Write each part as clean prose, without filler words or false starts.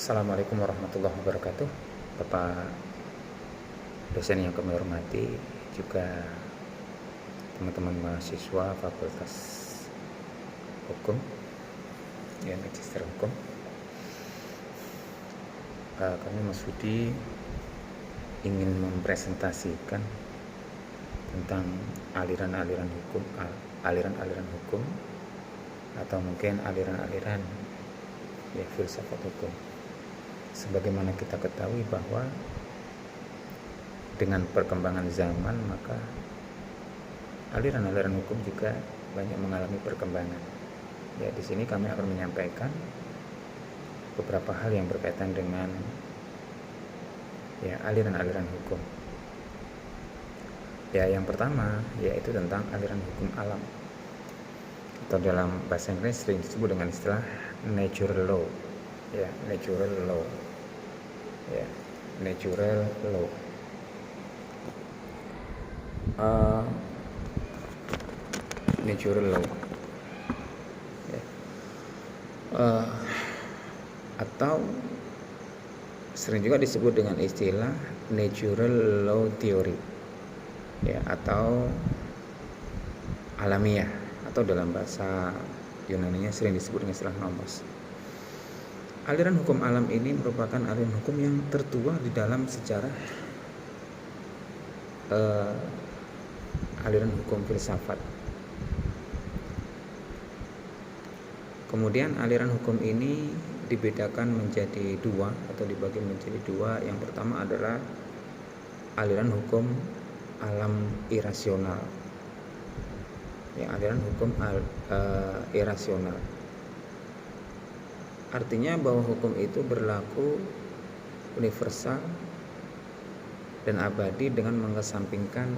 Assalamualaikum warahmatullahi wabarakatuh. Bapak dosen yang kami hormati, juga teman-teman mahasiswa Fakultas Hukum, ya, Magister Hukum. Kami Mas Budi ingin mempresentasikan tentang aliran-aliran hukum atau mungkin aliran-aliran filsafat hukum. Sebagaimana kita ketahui bahwa dengan perkembangan zaman, maka aliran-aliran hukum juga banyak mengalami perkembangan. Ya, di sini kami akan menyampaikan beberapa hal yang berkaitan dengan aliran-aliran hukum. Ya, yang pertama yaitu tentang aliran hukum alam, atau dalam bahasa Inggris sering disebut dengan istilah natural law. Ya, natural law. Ya, natural law. Natural law. Ya. Atau sering juga disebut dengan istilah natural law theory. Ya, atau alamiah, atau dalam bahasa Yunaninya sering disebut dengan istilah nomos. Aliran hukum alam ini merupakan aliran hukum yang tertua di dalam sejarah aliran hukum filsafat. Kemudian aliran hukum ini dibedakan menjadi dua, atau dibagi menjadi dua. Yang pertama adalah aliran hukum alam irasional. Ya, aliran hukum irasional. Artinya bahwa hukum itu berlaku universal dan abadi dengan mengesampingkan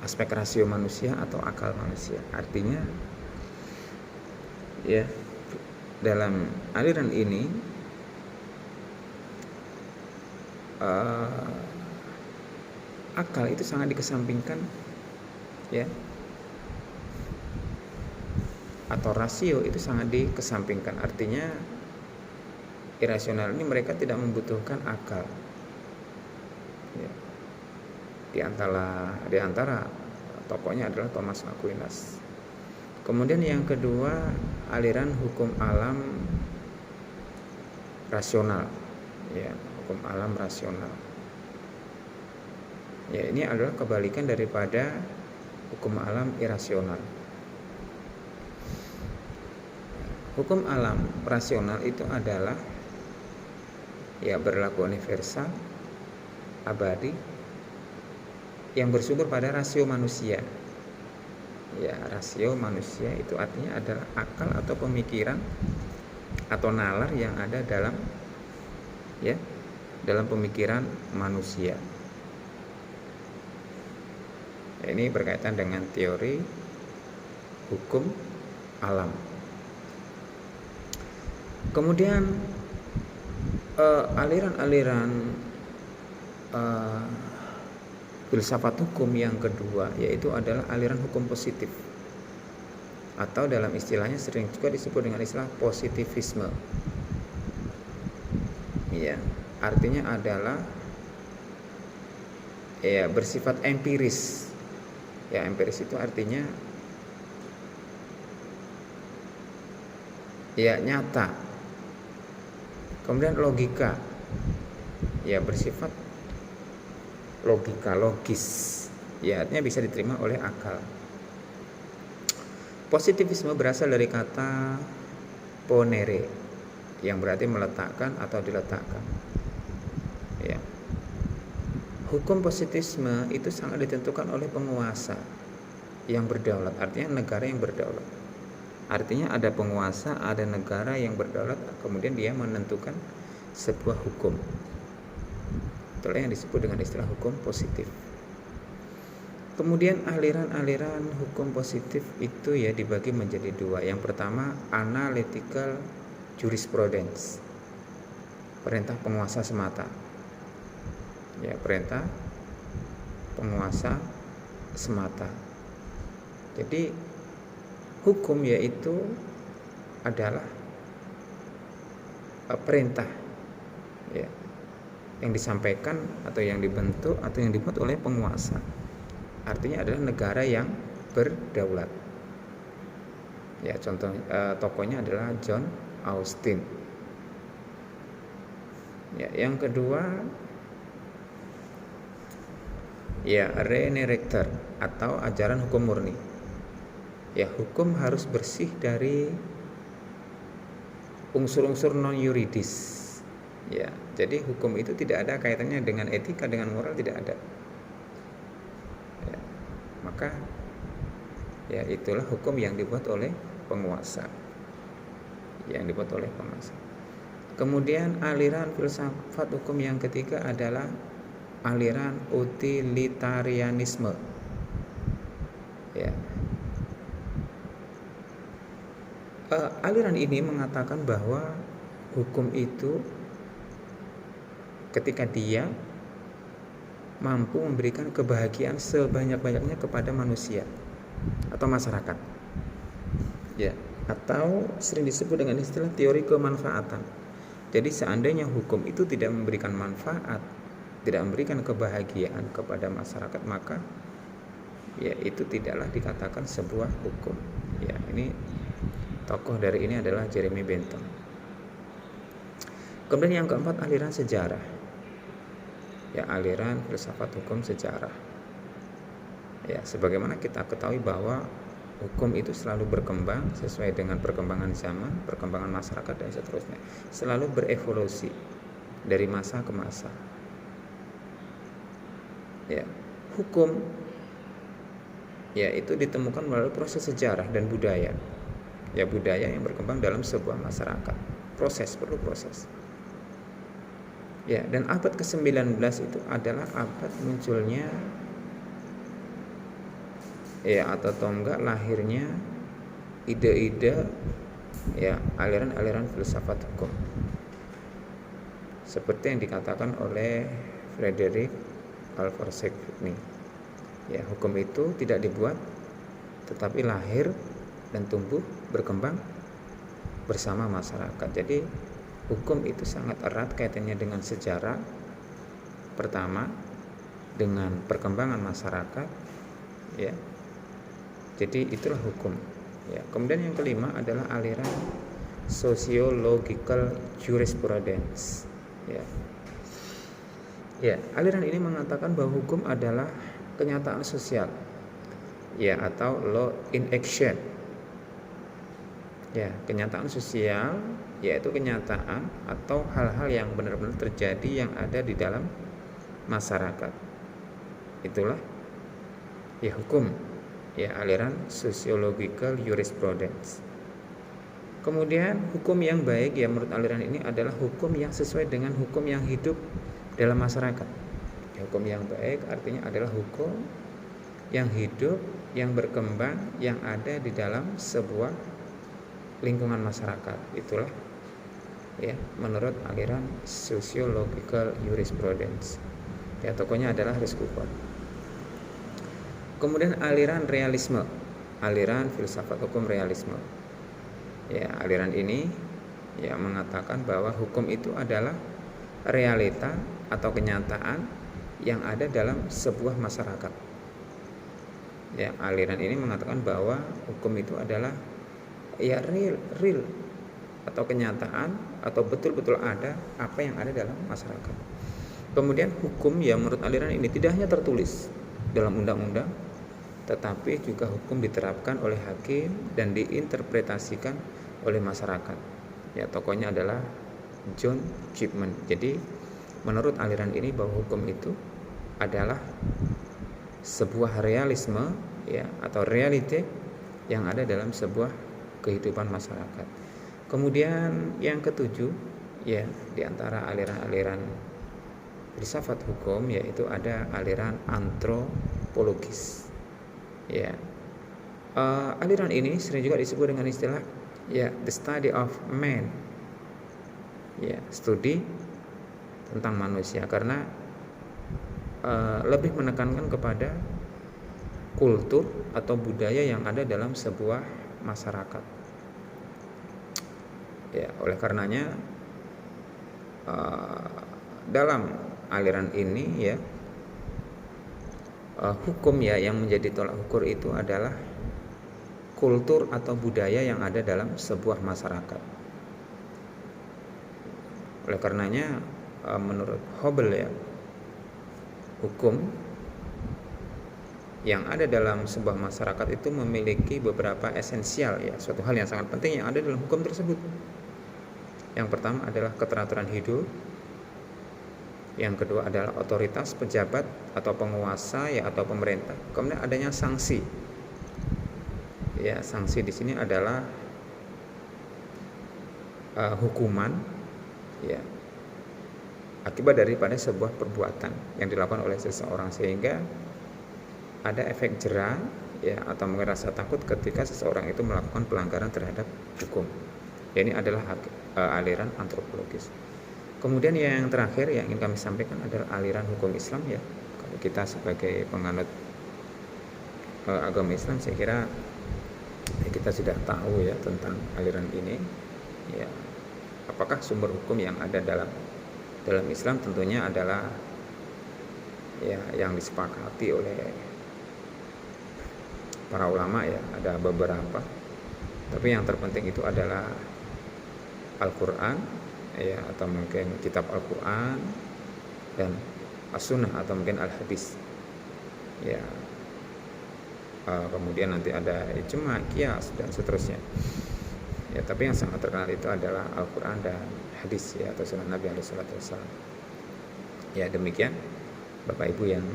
aspek rasio manusia atau akal manusia. Artinya, ya, dalam aliran ini akal itu sangat dikesampingkan, ya, atau rasio itu sangat dikesampingkan. Artinya irasional ini mereka tidak membutuhkan akal. Ya. Di antara tokohnya adalah Thomas Aquinas. Kemudian yang kedua, aliran hukum alam rasional. Ya, hukum alam rasional. Ya, ini adalah kebalikan daripada hukum alam irasional. Hukum alam rasional itu adalah berlaku universal, abadi, yang bersumber pada rasio manusia. Ya, rasio manusia itu artinya adalah akal atau pemikiran atau nalar yang ada dalam pemikiran manusia. Ya, ini berkaitan dengan teori hukum alam. Kemudian aliran-aliran filsafat hukum yang kedua yaitu adalah aliran hukum positif, atau dalam istilahnya sering juga disebut dengan istilah positivisme. Ya, artinya adalah bersifat empiris. Ya, empiris itu artinya nyata. Kemudian logika, bersifat logis, artinya bisa diterima oleh akal. Positivisme berasal dari kata ponere, yang berarti meletakkan atau diletakkan. Ya. Hukum positivisme itu sangat ditentukan oleh penguasa yang berdaulat, artinya negara yang berdaulat. Artinya ada penguasa, ada negara yang berdaulat, kemudian dia menentukan sebuah hukum. Itulah yang disebut dengan istilah hukum positif. Kemudian aliran-aliran hukum positif itu dibagi menjadi dua. Yang pertama, analytical jurisprudence, perintah penguasa semata. Ya, perintah penguasa semata. Jadi hukum yaitu adalah perintah ya, yang disampaikan atau yang dibentuk atau yang dibuat oleh penguasa. Artinya adalah negara yang berdaulat. Ya, contoh tokohnya adalah John Austin. Ya, yang kedua, ya, René Rector atau ajaran hukum murni. Ya, hukum harus bersih dari unsur-unsur non yuridis. Ya, jadi hukum itu tidak ada kaitannya dengan etika, dengan moral, tidak ada. Ya, maka ya itulah hukum yang dibuat oleh penguasa. Kemudian aliran filsafat hukum yang ketiga adalah aliran utilitarianisme. Ya. Aliran ini mengatakan bahwa hukum itu ketika dia mampu memberikan kebahagiaan sebanyak-banyaknya kepada manusia atau masyarakat, ya, atau sering disebut dengan istilah teori kemanfaatan. Jadi seandainya hukum itu tidak memberikan manfaat, tidak memberikan kebahagiaan kepada masyarakat, maka ya itu tidaklah dikatakan sebuah hukum. Ya, ini tokoh dari ini adalah Jeremy Bentham. Kemudian yang keempat, aliran sejarah. Ya, aliran filsafat hukum sejarah. Ya, sebagaimana kita ketahui bahwa hukum itu selalu berkembang sesuai dengan perkembangan zaman, perkembangan masyarakat dan seterusnya. Selalu berevolusi dari masa ke masa. Ya, hukum ya itu ditemukan melalui proses sejarah dan budaya. Ya, budaya yang berkembang dalam sebuah masyarakat. Perlu proses. Ya, dan abad ke-19 itu adalah abad munculnya ya atau tonggak lahirnya ide-ide ya aliran-aliran filsafat hukum. Seperti yang dikatakan oleh Frederick Alvarsek-Fichtner. Ya, hukum itu tidak dibuat tetapi lahir dan tumbuh berkembang bersama masyarakat. Jadi hukum itu sangat erat kaitannya dengan sejarah, pertama dengan perkembangan masyarakat, ya. Jadi itulah hukum. Ya. Kemudian yang kelima adalah aliran sociological jurisprudence. Ya. Ya, aliran ini mengatakan bahwa hukum adalah kenyataan sosial, ya, atau law in action. Ya, kenyataan sosial yaitu kenyataan atau hal-hal yang benar-benar terjadi yang ada di dalam masyarakat. Itulah ya hukum, ya aliran sociological jurisprudence. Kemudian hukum yang baik ya menurut aliran ini adalah hukum yang sesuai dengan hukum yang hidup dalam masyarakat. Ya, hukum yang baik artinya adalah hukum yang hidup, yang berkembang, yang ada di dalam sebuah lingkungan masyarakat. Itulah ya menurut aliran sociological jurisprudence. Ya, tokohnya adalah Rescufford. Kemudian aliran realisme, aliran filsafat hukum realisme. Ya, aliran ini ya mengatakan bahwa hukum itu adalah realita atau kenyataan yang ada dalam sebuah masyarakat. Ya, aliran ini mengatakan bahwa hukum itu adalah ya real atau kenyataan atau betul-betul ada apa yang ada dalam masyarakat. Kemudian hukum ya menurut aliran ini tidak hanya tertulis dalam undang-undang, tetapi juga hukum diterapkan oleh hakim dan diinterpretasikan oleh masyarakat. Ya, tokohnya adalah John Chipman. Jadi menurut aliran ini bahwa hukum itu adalah sebuah realisme ya atau realite yang ada dalam sebuah kehidupan masyarakat. Kemudian yang ketujuh ya di antara aliran-aliran filsafat hukum yaitu ada aliran antropologis. Ya, aliran ini sering juga disebut dengan istilah ya the study of man. Ya, studi tentang manusia karena lebih menekankan kepada kultur atau budaya yang ada dalam sebuah masyarakat. Ya, oleh karenanya dalam aliran ini ya, hukum ya yang menjadi tolak ukur itu adalah kultur atau budaya yang ada dalam sebuah masyarakat. Oleh karenanya menurut Hobel ya, hukum yang ada dalam sebuah masyarakat itu memiliki beberapa esensial ya, suatu hal yang sangat penting yang ada dalam hukum tersebut. Yang pertama adalah keteraturan hidup. Yang kedua adalah otoritas pejabat atau penguasa ya atau pemerintah. Kemudian adanya sanksi. Ya, sanksi di sini adalah hukuman ya akibat daripada sebuah perbuatan yang dilakukan oleh seseorang, sehingga ada efek jera ya atau mungkin rasa takut ketika seseorang itu melakukan pelanggaran terhadap hukum. Ya, ini adalah aliran antropologis. Kemudian yang terakhir yang ingin kami sampaikan adalah aliran hukum Islam ya. Kalau kita sebagai penganut agama Islam, saya kira ya, kita sudah tahu ya tentang aliran ini ya. Apakah sumber hukum yang ada dalam Islam? Tentunya adalah ya yang disepakati oleh para ulama ya, ada beberapa, tapi yang terpenting itu adalah Al-Quran ya, atau mungkin kitab Al-Quran dan As-Sunnah atau mungkin Al-Hadis ya. Kemudian nanti ada ijma, qiyas dan seterusnya ya, tapi yang sangat terkenal itu adalah Al-Quran dan hadis ya, atau sunnah Nabi SAW. Ya, demikian Bapak Ibu yang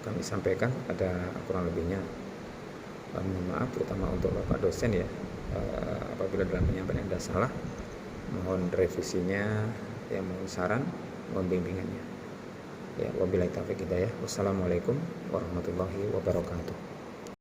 kami sampaikan, ada kurang lebihnya mohon maaf, terutama untuk Bapak dosen ya, apabila dalam penyampaian ada salah, mohon revisinya ya, mohon saran, mohon bimbingannya ya. Wabillahi taufiq hidayah. Wassalamualaikum warahmatullahi wabarakatuh.